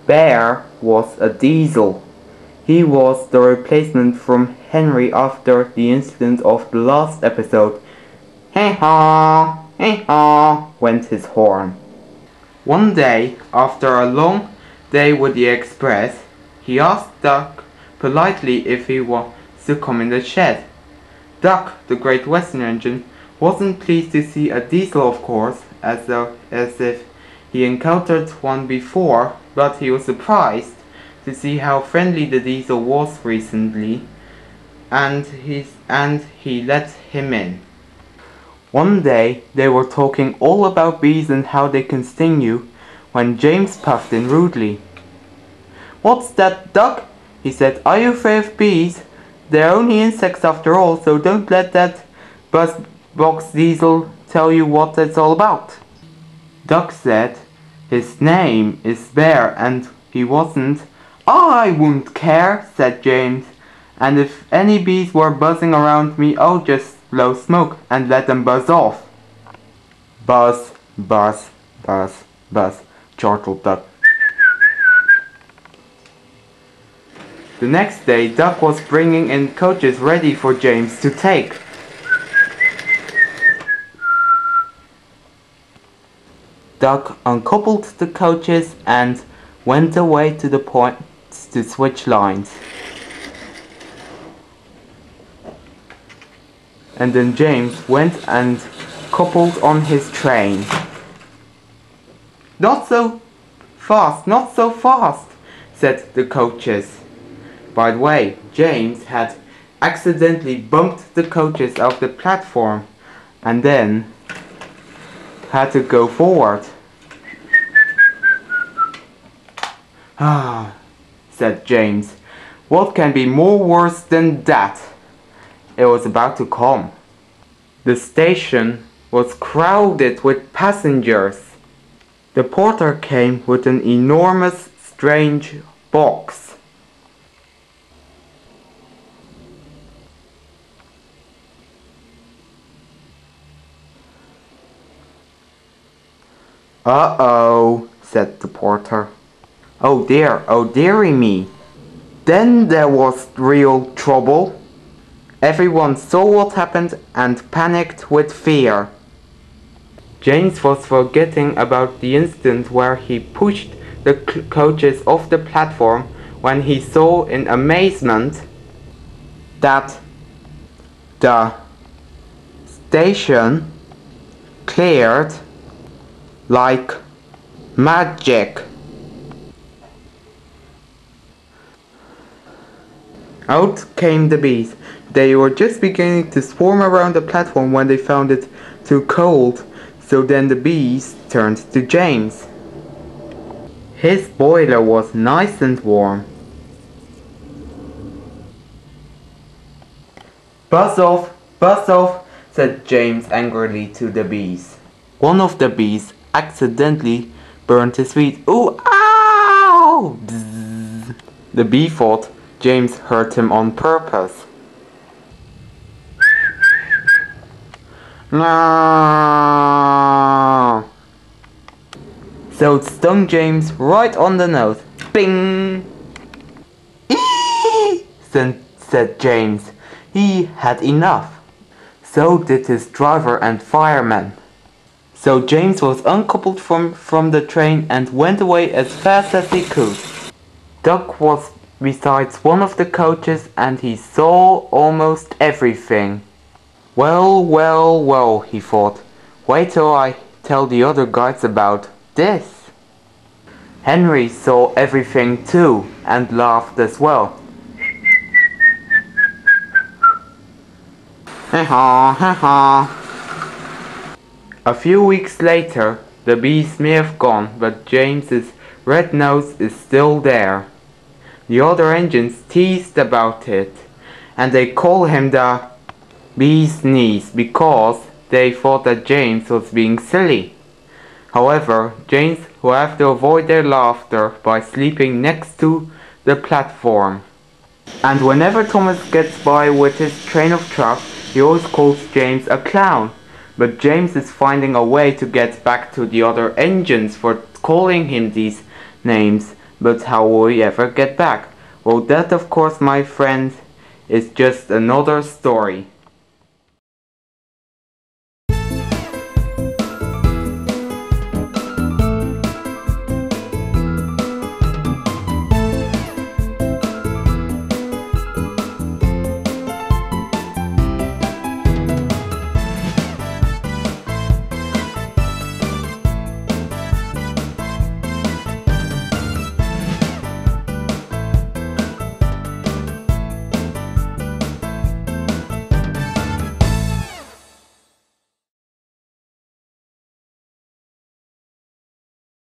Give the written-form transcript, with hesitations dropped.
Bear was a diesel. He was the replacement from Henry after the incident of the last episode. Hee-haw, hee-haw, went his horn. One day, after a long day with the express, he asked Duck politely if he was to come in the shed. Duck, the Great Western Engine, wasn't pleased to see a diesel, of course, as if he encountered one before, but he was surprised to see how friendly the diesel was recently, and he let him in. One day they were talking all about bees and how they can sting you, when James puffed in rudely. "What's that, Duck?" he said. "Are you afraid of bees? They're only insects after all, so don't let that buzzbox diesel tell you what it's all about." Duck said, "His name is Bear and he wasn't." "I wouldn't care," said James, "and if any bees were buzzing around me, I'll just blow smoke and let them buzz off." Buzz, buzz, buzz, buzz, chortled Duck. The next day, Duck was bringing in coaches ready for James to take. Duck uncoupled the coaches and went away to the points to switch lines. And then James went and coupled on his train. "Not so fast, not so fast," said the coaches. By the way, James had accidentally bumped the coaches off the platform and then had to go forward. "Ah," said James, "what can be more worse than that?" It was about to come. The station was crowded with passengers. The porter came with an enormous, strange box. "Uh-oh," said the porter. "Oh dearie me." Then there was real trouble. Everyone saw what happened and panicked with fear. James was forgetting about the incident where he pushed the coaches off the platform when he saw in amazement that the station cleared like magic. Out came the bees. They were just beginning to swarm around the platform when they found it too cold, so then the bees turned to James. His boiler was nice and warm. Buzz off, said James angrily to the bees. One of the bees accidentally burned his feet. "Ooh, ow!" Bzzz. The bee thought James hurt him on purpose. No. So it stung James right on the nose. Bing! Eee! said James. He had enough. So did his driver and fireman. So James was uncoupled from the train and went away as fast as he could. Duck was besides one of the coaches and he saw almost everything. Well, he thought. Wait till I tell the other guys about this. Henry saw everything too and laughed as well. A few weeks later, the bees may have gone, but James's red nose is still there. The other engines teased about it, and they call him the bee's knees because they thought that James was being silly. However, James will have to avoid their laughter by sleeping next to the platform. And whenever Thomas gets by with his train of truck, he always calls James a clown. But James is finding a way to get back to the other engines for calling him these names. But how will we ever get back? Well, that of course, my friends, is just another story.